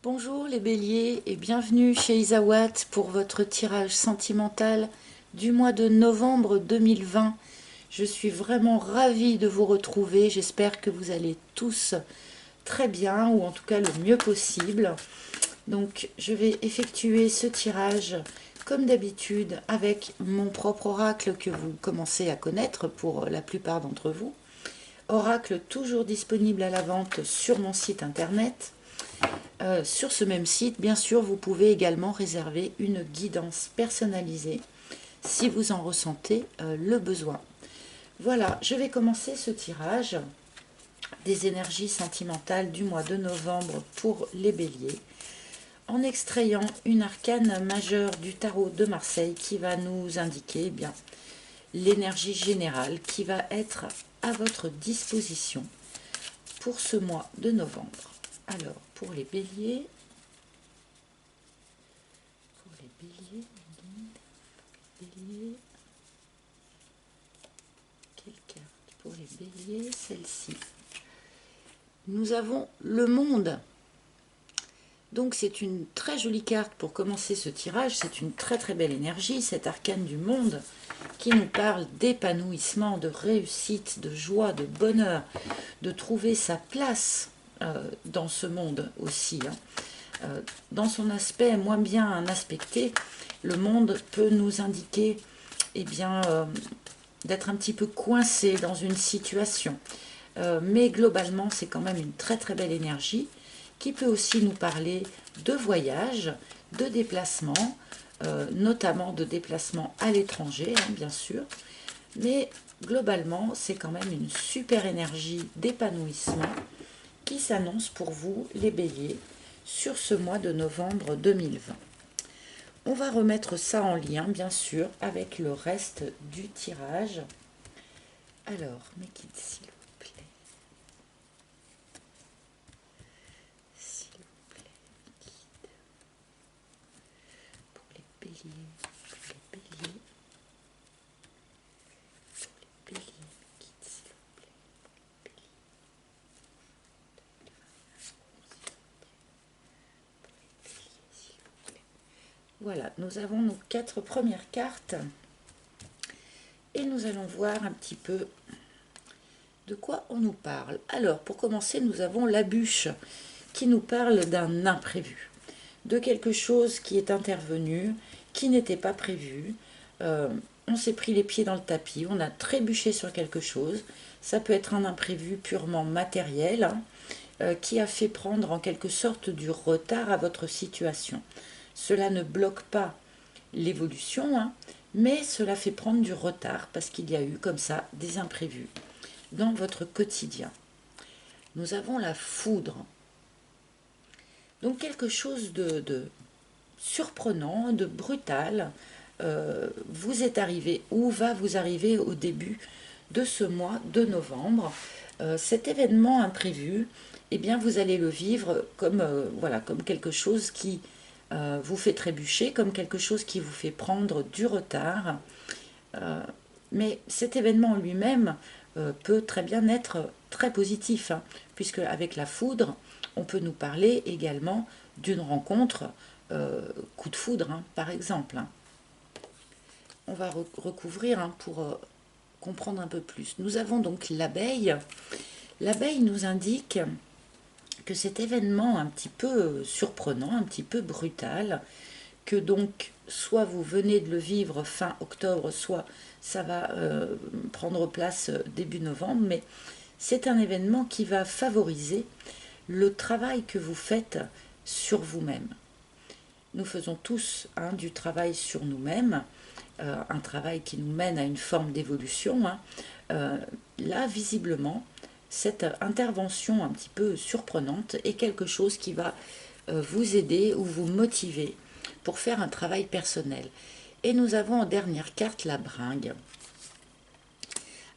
Bonjour les béliers et bienvenue chez Isawat pour votre tirage sentimental du mois de novembre 2020. Je suis vraiment ravie de vous retrouver, j'espère que vous allez tous très bien ou en tout cas le mieux possible. Donc je vais effectuer ce tirage comme d'habitude avec mon propre oracle que vous commencez à connaître pour la plupart d'entre vous. Oracle toujours disponible à la vente sur mon site internet. Sur ce même site, bien sûr, vous pouvez également réserver une guidance personnalisée si vous en ressentez le besoin. Voilà, je vais commencer ce tirage des énergies sentimentales du mois de novembre pour les béliers en extrayant une arcane majeure du tarot de Marseille qui va nous indiquer l'énergie générale qui va être à votre disposition pour ce mois de novembre. Alors, pour les béliers, quelle carte pour les béliers? Celle-ci. Nous avons le monde. Donc c'est une très jolie carte pour commencer ce tirage, c'est une très très belle énergie, cette arcane du monde qui nous parle d'épanouissement, de réussite, de joie, de bonheur, de trouver sa place dans ce monde aussi. Dans son aspect moins bien aspecté, le monde peut nous indiquer d'être un petit peu coincé dans une situation. Mais globalement, c'est quand même une très très belle énergie qui peut aussi nous parler de voyage, de déplacement, notamment de déplacement à l'étranger, bien sûr. Mais globalement, c'est quand même une super énergie d'épanouissement qui s'annonce pour vous, les béliers, sur ce mois de novembre 2020. On va remettre ça en lien, bien sûr, avec le reste du tirage. Alors, mes guides, s'il vous plaît. S'il vous plaît, mes guides. Pour les béliers, pour les béliers. Pour les béliers, mes guides, s'il vous plaît. Pour les béliers. Voilà, nous avons nos 4 premières cartes et nous allons voir un petit peu de quoi on nous parle. Alors, pour commencer, nous avons la bûche qui nous parle d'un imprévu, de quelque chose qui est intervenu, qui n'était pas prévu. On s'est pris les pieds dans le tapis, on a trébuché sur quelque chose. Ça peut être un imprévu purement matériel qui a fait prendre en quelque sorte du retard à votre situation. Cela ne bloque pas l'évolution, mais cela fait prendre du retard parce qu'il y a eu comme ça des imprévus dans votre quotidien. Nous avons la foudre. Donc quelque chose de surprenant, de brutal, vous est arrivé ou va vous arriver au début de ce mois de novembre. Cet événement imprévu, eh bien vous allez le vivre comme, comme quelque chose qui vous fait trébucher, comme quelque chose qui vous fait prendre du retard. Mais cet événement lui-même peut très bien être très positif, puisque avec la foudre, on peut nous parler également d'une rencontre, coup de foudre, par exemple. On va recouvrir pour comprendre un peu plus. Nous avons donc l'abeille. L'abeille nous indique que cet événement un petit peu surprenant, un petit peu brutal, que donc soit vous venez de le vivre fin octobre, soit ça va prendre place début novembre, mais c'est un événement qui va favoriser le travail que vous faites sur vous-même. Nous faisons tous du travail sur nous-mêmes, un travail qui nous mène à une forme d'évolution. Là, visiblement, cette intervention un petit peu surprenante est quelque chose qui va vous aider ou vous motiver pour faire un travail personnel. Et nous avons en dernière carte la bringue.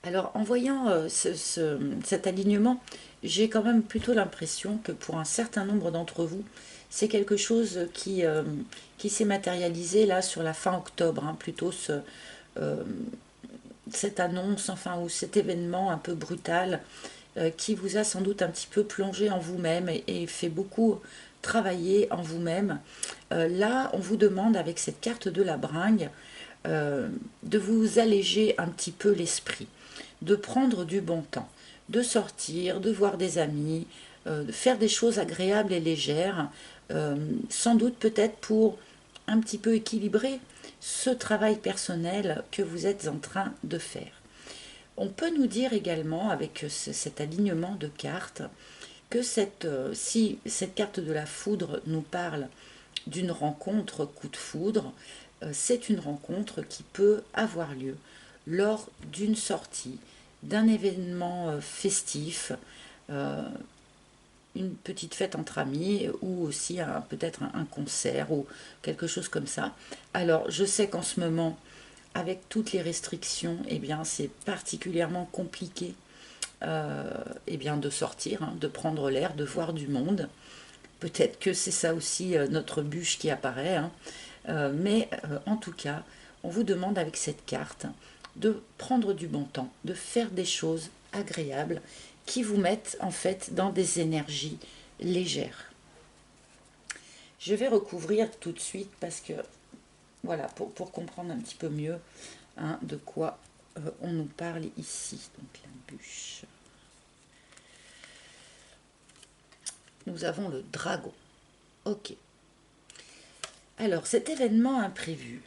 Alors en voyant cet alignement, j'ai quand même plutôt l'impression que pour un certain nombre d'entre vous, c'est quelque chose qui s'est matérialisé là sur la fin octobre, plutôt cette annonce, ou cet événement un peu brutal qui vous a sans doute un petit peu plongé en vous-même et fait beaucoup travailler en vous-même. Là, on vous demande avec cette carte de la bringue de vous alléger un petit peu l'esprit, de prendre du bon temps, de sortir, de voir des amis, de faire des choses agréables et légères, sans doute peut-être pour un petit peu équilibrer ce travail personnel que vous êtes en train de faire. On peut nous dire également, avec cet alignement de cartes, que si cette carte de la foudre nous parle d'une rencontre coup de foudre, c'est une rencontre qui peut avoir lieu lors d'une sortie, d'un événement festif, une petite fête entre amis ou aussi peut-être un concert ou quelque chose comme ça. Alors je sais qu'en ce moment, avec toutes les restrictions, eh bien c'est particulièrement compliqué eh bien, de sortir, hein, de prendre l'air, de voir du monde. Peut-être que c'est ça aussi notre bûche qui apparaît, hein. Mais en tout cas, on vous demande avec cette carte de prendre du bon temps, de faire des choses agréables qui vous mettent en fait dans des énergies légères. Je vais recouvrir tout de suite parce que, voilà, pour comprendre un petit peu mieux hein, de quoi on nous parle ici. Donc la bûche. Nous avons le dragon. Ok. Alors, cet événement imprévu,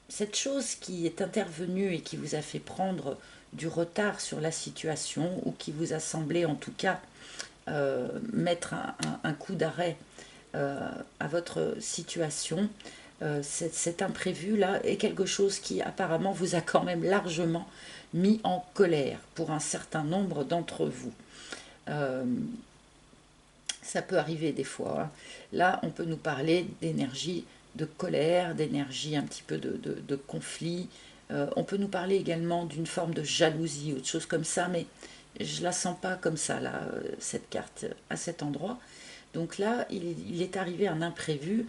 cette chose qui est intervenue et qui vous a fait prendre du retard sur la situation ou qui vous a semblé en tout cas mettre un coup d'arrêt à votre situation, cet imprévu-là est quelque chose qui apparemment vous a quand même largement mis en colère pour un certain nombre d'entre vous. Ça peut arriver des fois, hein. Là, on peut nous parler d'énergie de colère, d'énergie un petit peu de conflit. On peut nous parler également d'une forme de jalousie ou de choses comme ça, mais je la sens pas comme ça, là, cette carte, à cet endroit. Donc là, il est arrivé un imprévu.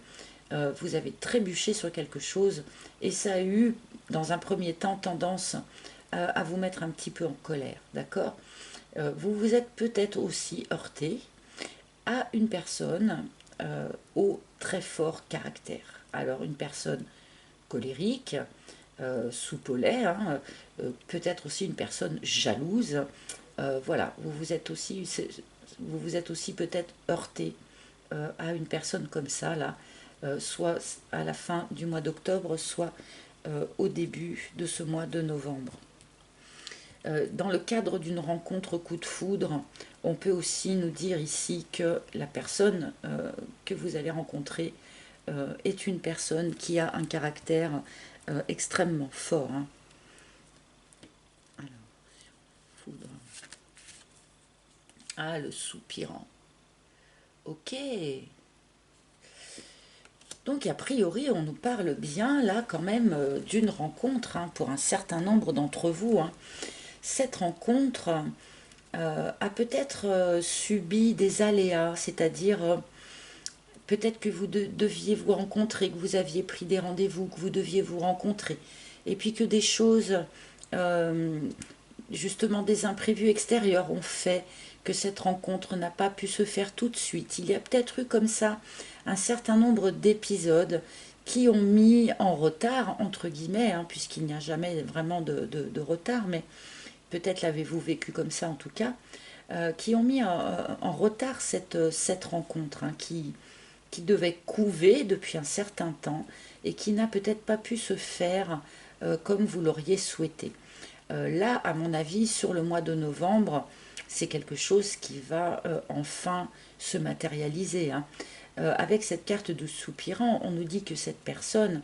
Vous avez trébuché sur quelque chose et ça a eu, dans un premier temps, tendance à vous mettre un petit peu en colère, d'accord? Vous vous êtes peut-être aussi heurté à une personne au très fort caractère. Alors une personne colérique, sous-polaire, hein, peut-être aussi une personne jalouse. Voilà, vous vous êtes aussi peut-être heurté à une personne comme ça, là, soit à la fin du mois d'octobre, soit au début de ce mois de novembre. Dans le cadre d'une rencontre coup de foudre, on peut aussi nous dire ici que la personne que vous allez rencontrer est une personne qui a un caractère extrêmement fort, hein. Alors, foudre. Ah, le soupirant. Ok. Donc, a priori, on nous parle bien, là, quand même, d'une rencontre, hein, pour un certain nombre d'entre vous, hein. Cette rencontre a peut-être subi des aléas, c'est-à-dire peut-être que vous deviez vous rencontrer, que vous aviez pris des rendez-vous, que vous deviez vous rencontrer, et puis que des choses, euh, justement des imprévus extérieurs ont fait que cette rencontre n'a pas pu se faire tout de suite. Il y a peut-être eu comme ça un certain nombre d'épisodes qui ont mis en retard, entre guillemets, hein, puisqu'il n'y a jamais vraiment de retard, mais peut-être l'avez-vous vécu comme ça en tout cas, qui ont mis en retard cette rencontre, hein, qui devait couver depuis un certain temps et qui n'a peut-être pas pu se faire comme vous l'auriez souhaité. Là, à mon avis, sur le mois de novembre, c'est quelque chose qui va enfin se matérialiser, hein. Avec cette carte de soupirant, on nous dit que cette personne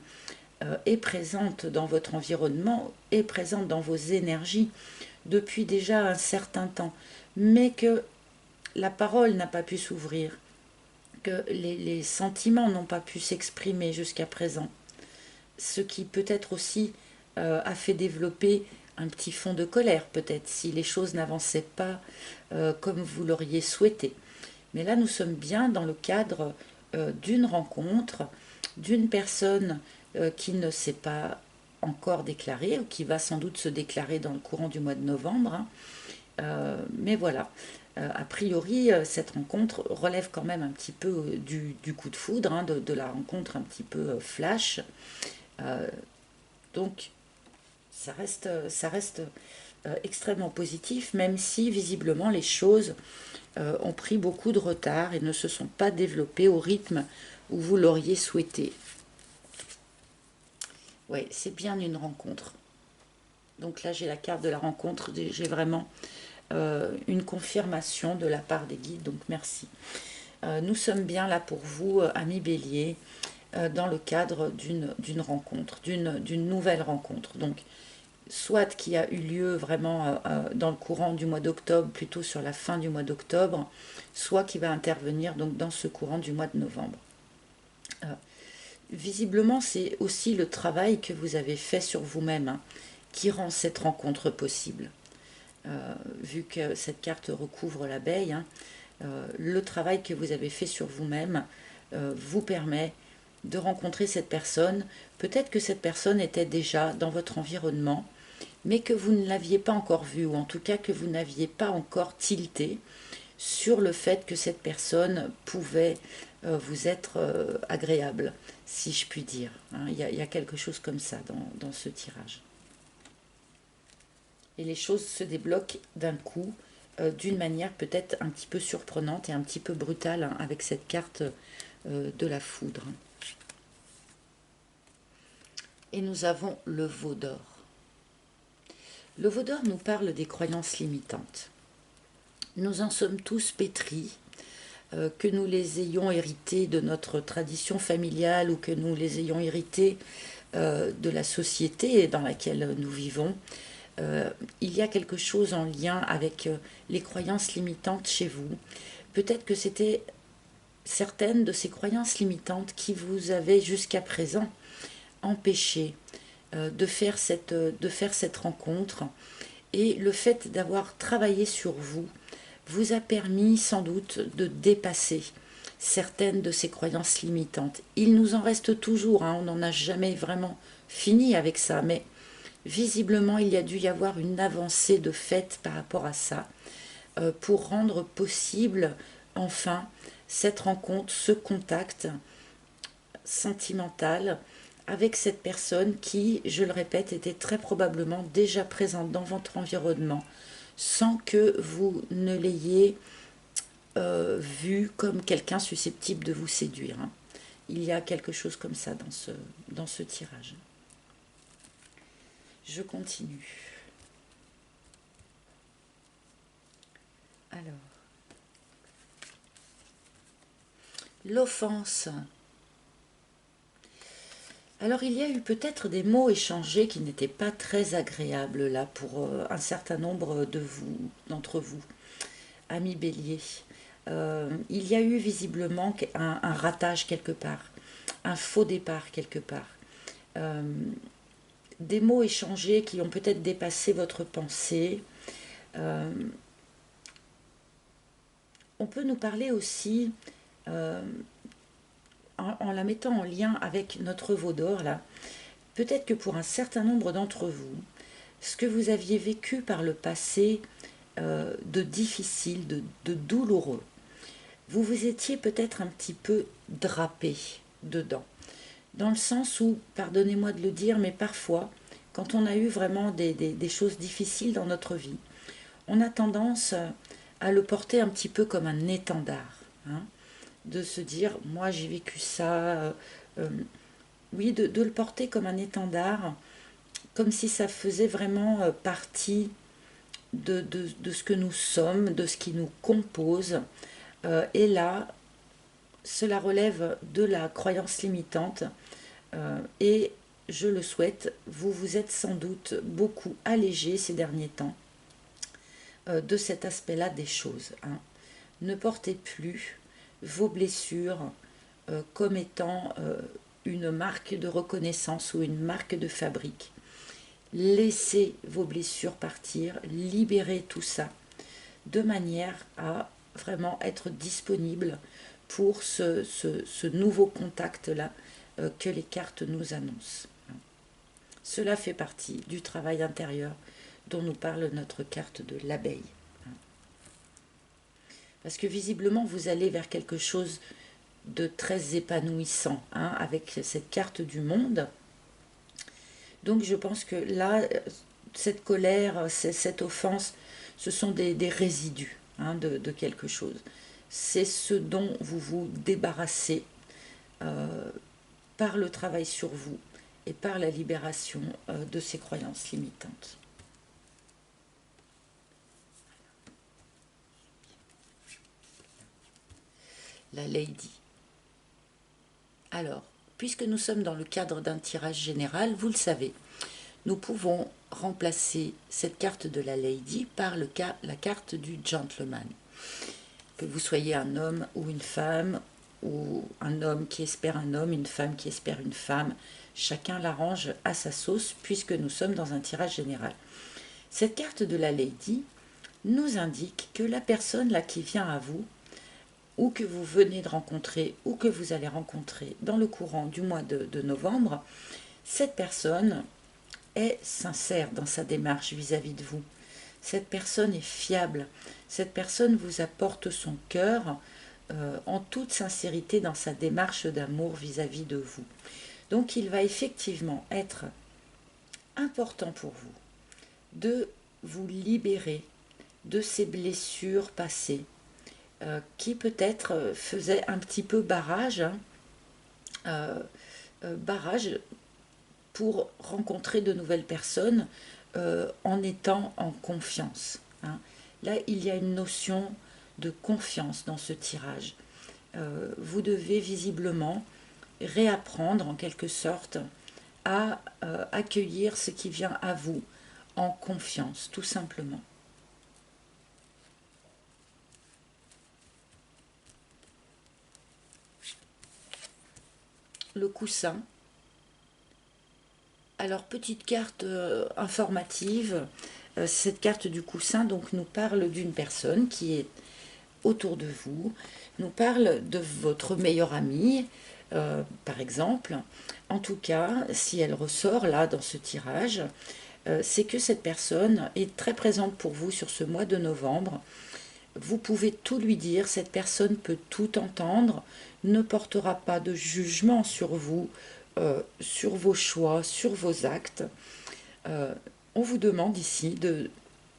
est présente dans votre environnement, est présente dans vos énergies depuis déjà un certain temps, mais que la parole n'a pas pu s'ouvrir, que les sentiments n'ont pas pu s'exprimer jusqu'à présent, ce qui peut-être aussi a fait développer un petit fond de colère, peut-être, si les choses n'avançaient pas comme vous l'auriez souhaité. Mais là, nous sommes bien dans le cadre d'une rencontre, d'une personne qui ne s'est pas encore déclarée, ou qui va sans doute se déclarer dans le courant du mois de novembre, hein. Mais voilà, A priori, cette rencontre relève quand même un petit peu du coup de foudre, hein, de la rencontre un petit peu flash. Euh, donc, ça reste extrêmement positif, même si visiblement les choses ont pris beaucoup de retard et ne se sont pas développées au rythme où vous l'auriez souhaité. Oui, c'est bien une rencontre. Donc là, j'ai la carte de la rencontre, j'ai vraiment une confirmation de la part des guides, donc merci. Nous sommes bien là pour vous, amis Bélier, dans le cadre d'une rencontre, d'une nouvelle rencontre. Donc, soit qui a eu lieu vraiment dans le courant du mois d'octobre, plutôt sur la fin du mois d'octobre, soit qui va intervenir donc dans ce courant du mois de novembre. Visiblement, c'est aussi le travail que vous avez fait sur vous-même, hein, qui rend cette rencontre possible. Vu que cette carte recouvre l'abeille, hein, le travail que vous avez fait sur vous-même vous permet de rencontrer cette personne. Peut-être que cette personne était déjà dans votre environnement, mais que vous ne l'aviez pas encore vue, ou en tout cas que vous n'aviez pas encore tilté sur le fait que cette personne pouvait vous être agréable, si je puis dire. Hein. Il y a quelque chose comme ça dans ce tirage. Et les choses se débloquent d'un coup, d'une manière peut-être un petit peu surprenante et un petit peu brutale, hein, avec cette carte de la foudre. Et nous avons le veau d'or. Le veau d'or nous parle des croyances limitantes. Nous en sommes tous pétris, que nous les ayons héritées de notre tradition familiale ou que nous les ayons héritées de la société dans laquelle nous vivons. Il y a quelque chose en lien avec les croyances limitantes chez vous. Peut-être que c'était certaines de ces croyances limitantes qui vous avaient jusqu'à présent empêché de faire cette rencontre. Et le fait d'avoir travaillé sur vous vous a permis sans doute de dépasser certaines de ces croyances limitantes. Il nous en reste toujours, hein, on n'en a jamais vraiment fini avec ça, mais visiblement il y a dû y avoir une avancée de fait par rapport à ça, pour rendre possible enfin cette rencontre, ce contact sentimental avec cette personne qui, je le répète, était très probablement déjà présente dans votre environnement sans que vous ne l'ayez vu comme quelqu'un susceptible de vous séduire. Hein. Il y a quelque chose comme ça dans ce tirage. Je continue. Alors, l'offense. Alors il y a eu peut-être des mots échangés qui n'étaient pas très agréables là pour un certain nombre d'entre vous, amis Bélier. Il y a eu visiblement un ratage quelque part, un faux départ quelque part. Des mots échangés qui ont peut-être dépassé votre pensée. On peut nous parler aussi, en la mettant en lien avec notre veau d'or, là, peut-être que pour un certain nombre d'entre vous, ce que vous aviez vécu par le passé de difficile, de douloureux, vous vous étiez peut-être un petit peu drapé dedans. Dans le sens où, pardonnez-moi de le dire, mais parfois, quand on a eu vraiment des choses difficiles dans notre vie, on a tendance à le porter un petit peu comme un étendard. Hein, de se dire, moi j'ai vécu ça, oui, de le porter comme un étendard, comme si ça faisait vraiment partie de ce que nous sommes, de ce qui nous compose. Et là, cela relève de la croyance limitante. Et je le souhaite, vous vous êtes sans doute beaucoup allégé ces derniers temps de cet aspect-là des choses. Hein. Ne portez plus vos blessures comme étant une marque de reconnaissance ou une marque de fabrique. Laissez vos blessures partir, libérez tout ça, de manière à vraiment être disponible pour ce nouveau contact-là que les cartes nous annoncent. Cela fait partie du travail intérieur dont nous parle notre carte de l'abeille. parce que visiblement vous allez vers quelque chose de très épanouissant, hein, avec cette carte du monde. Donc je pense que là, cette colère, cette offense, ce sont des résidus, hein, de quelque chose. C'est ce dont vous vous débarrassez euh, par le travail sur vous et par la libération de ces croyances limitantes. La Lady. Alors, puisque nous sommes dans le cadre d'un tirage général, vous le savez, nous pouvons remplacer cette carte de la Lady par la carte du Gentleman. Que vous soyez un homme ou une femme, ou un homme qui espère un homme, une femme qui espère une femme, chacun l'arrange à sa sauce puisque nous sommes dans un tirage général. Cette carte de la Lady nous indique que la personne là qui vient à vous, ou que vous venez de rencontrer, ou que vous allez rencontrer dans le courant du mois de novembre, cette personne est sincère dans sa démarche vis-à-vis de vous. Cette personne est fiable. Cette personne vous apporte son cœur en toute sincérité dans sa démarche d'amour vis-à-vis de vous. Donc il va effectivement être important pour vous de vous libérer de ces blessures passées qui peut-être faisaient un petit peu barrage, hein, barrage pour rencontrer de nouvelles personnes en étant en confiance, hein. Là, il y a une notion de confiance dans ce tirage. Vous devez visiblement réapprendre en quelque sorte à accueillir ce qui vient à vous en confiance, tout simplement. Le coussin. Alors, petite carte informative, cette carte du coussin donc, nous parle d'une personne qui est autour de vous, nous parle de votre meilleure amie, par exemple. En tout cas, si elle ressort là dans ce tirage, c'est que cette personne est très présente pour vous sur ce mois de novembre. Vous pouvez tout lui dire, cette personne peut tout entendre, ne portera pas de jugement sur vous, sur vos choix, sur vos actes. On vous demande ici de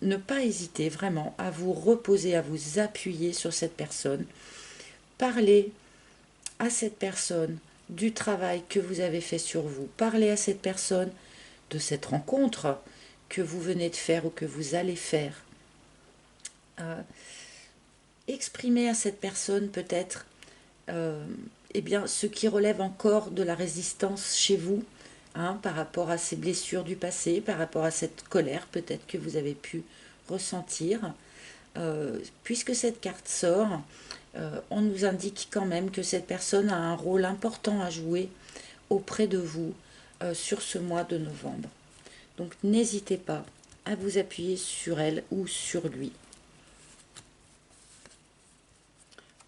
ne pas hésiter vraiment à vous reposer, à vous appuyer sur cette personne. Parlez à cette personne du travail que vous avez fait sur vous. Parlez à cette personne de cette rencontre que vous venez de faire ou que vous allez faire. Exprimez à cette personne peut-être eh bien, ce qui relève encore de la résistance chez vous, hein, par rapport à ces blessures du passé, par rapport à cette colère peut-être que vous avez pu ressentir. Puisque cette carte sort, on nous indique quand même que cette personne a un rôle important à jouer auprès de vous sur ce mois de novembre. Donc n'hésitez pas à vous appuyer sur elle ou sur lui.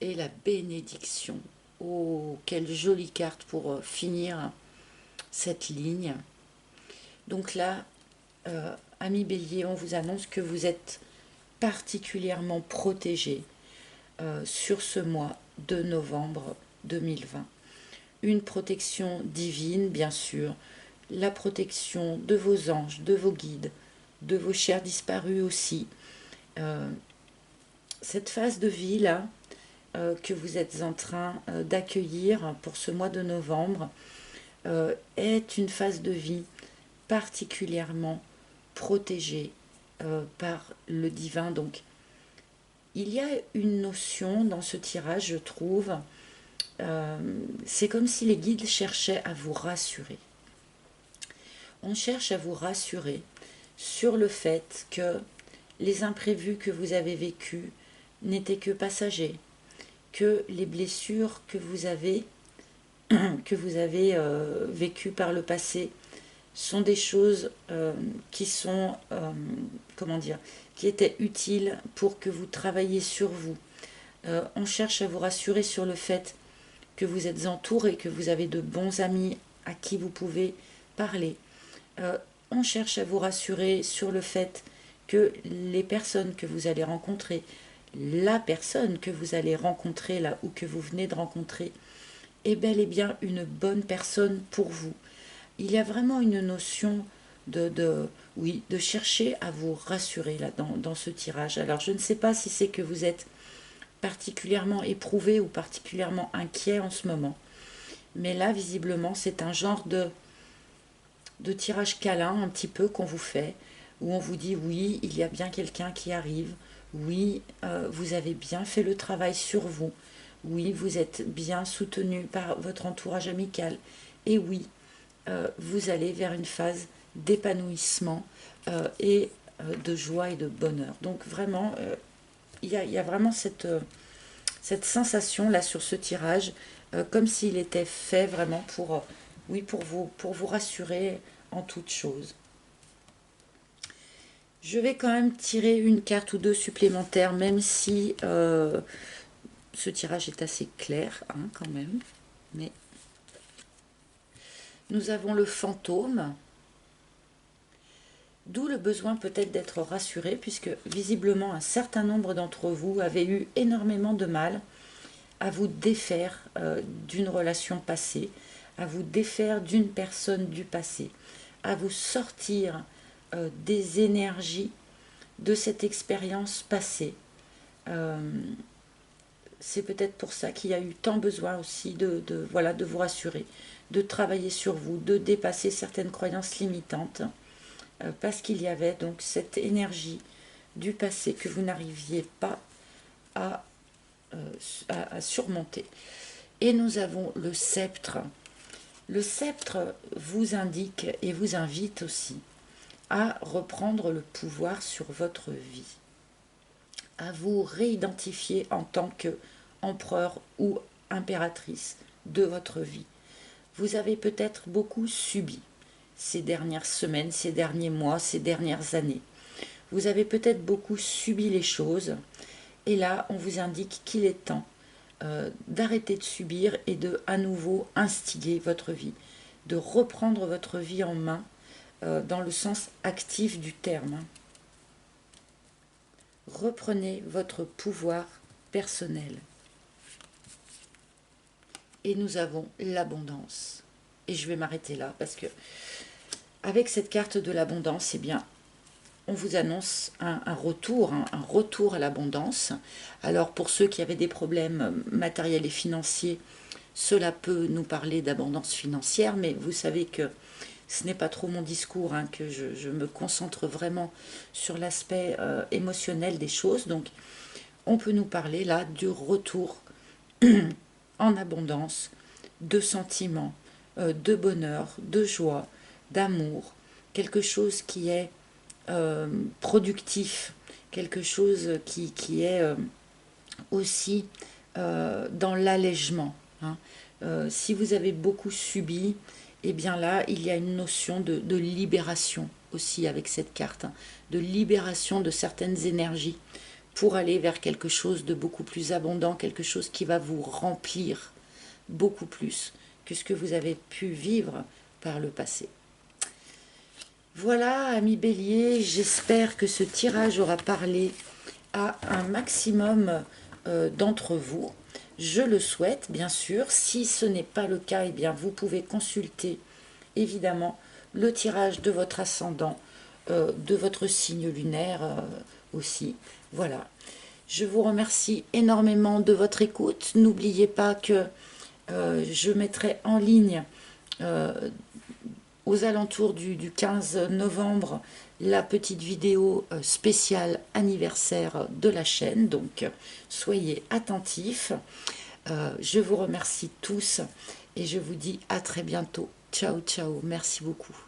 Et la bénédiction. Oh, quelle jolie carte pour finir cette ligne. Donc là, ami Bélier, on vous annonce que vous êtes particulièrement protégé sur ce mois de novembre 2020. Une protection divine, bien sûr, la protection de vos anges, de vos guides, de vos chers disparus aussi. Cette phase de vie là que vous êtes en train d'accueillir pour ce mois de novembre est une phase de vie particulièrement protégée par le divin. Donc il y a une notion dans ce tirage, je trouve, c'est comme si les guides cherchaient à vous rassurer. On cherche à vous rassurer sur le fait que les imprévus que vous avez vécus n'étaient que passagers, que les blessures que vous avez vécues par le passé sont des choses qui sont, comment dire, qui étaient utiles pour que vous travailliez sur vous. On cherche à vous rassurer sur le fait que vous êtes entouré, que vous avez de bons amis à qui vous pouvez parler. On cherche à vous rassurer sur le fait que les personnes que vous allez rencontrer, la personne que vous allez rencontrer là ou que vous venez de rencontrer est bel et bien une bonne personne pour vous. Il y a vraiment une notion oui, de chercher à vous rassurer là dans ce tirage. Alors je ne sais pas si c'est que vous êtes particulièrement éprouvé ou particulièrement inquiet en ce moment, mais là visiblement c'est un genre de tirage câlin un petit peu qu'on vous fait, où on vous dit oui, il y a bien quelqu'un qui arrive, oui, vous avez bien fait le travail sur vous, oui, vous êtes bien soutenu par votre entourage amical, et oui, vous allez vers une phase d'épanouissement et de joie et de bonheur. Donc vraiment, il y a vraiment cette sensation là sur ce tirage, comme s'il était fait vraiment pour, oui, pour vous rassurer en toute chose. Je vais quand même tirer une carte ou deux supplémentaires, même si ce tirage est assez clair, hein, quand même. Mais nous avons le fantôme, d'où le besoin peut-être d'être rassuré, puisque visiblement un certain nombre d'entre vous avaient eu énormément de mal à vous défaire d'une relation passée, à vous défaire d'une personne du passé, à vous sortir des énergies de cette expérience passée. C'est peut-être pour ça qu'il y a eu tant besoin aussi voilà, de vous rassurer, de travailler sur vous, de dépasser certaines croyances limitantes, parce qu'il y avait donc cette énergie du passé que vous n'arriviez pas à surmonter. Et nous avons le sceptre. Le sceptre vous indique et vous invite aussi à reprendre le pouvoir sur votre vie, à vous réidentifier en tant qu'empereur ou impératrice de votre vie. Vous avez peut-être beaucoup subi ces dernières semaines, ces derniers mois, ces dernières années. Vous avez peut-être beaucoup subi les choses, et là on vous indique qu'il est temps d'arrêter de subir et de à nouveau instiguer votre vie, de reprendre votre vie en main dans le sens actif du terme. Reprenez votre pouvoir personnel. Et nous avons l'abondance. Et je vais m'arrêter là parce que avec cette carte de l'abondance, eh bien, on vous annonce un retour à l'abondance. Alors pour ceux qui avaient des problèmes matériels et financiers, cela peut nous parler d'abondance financière, mais vous savez que ce n'est pas trop mon discours, hein, que je me concentre vraiment sur l'aspect émotionnel des choses. Donc on peut nous parler là du retour en abondance de sentiments, de bonheur, de joie, d'amour, quelque chose qui est productif, quelque chose qui est aussi dans l'allègement. Hein. Si vous avez beaucoup subi, et bien là, il y a une notion de libération aussi avec cette carte, hein, de libération de certaines énergies pour aller vers quelque chose de beaucoup plus abondant, quelque chose qui va vous remplir beaucoup plus que ce que vous avez pu vivre par le passé. Voilà, amis Bélier, j'espère que ce tirage aura parlé à un maximum d'entre vous. Je le souhaite, bien sûr. Si ce n'est pas le cas, eh bien, vous pouvez consulter, évidemment, le tirage de votre ascendant, de votre signe lunaire aussi. Voilà. Je vous remercie énormément de votre écoute. N'oubliez pas que je mettrai en ligne aux alentours du 15 novembre la petite vidéo spéciale anniversaire de la chaîne, donc soyez attentifs. Je vous remercie tous et je vous dis à très bientôt. Ciao, ciao, merci beaucoup.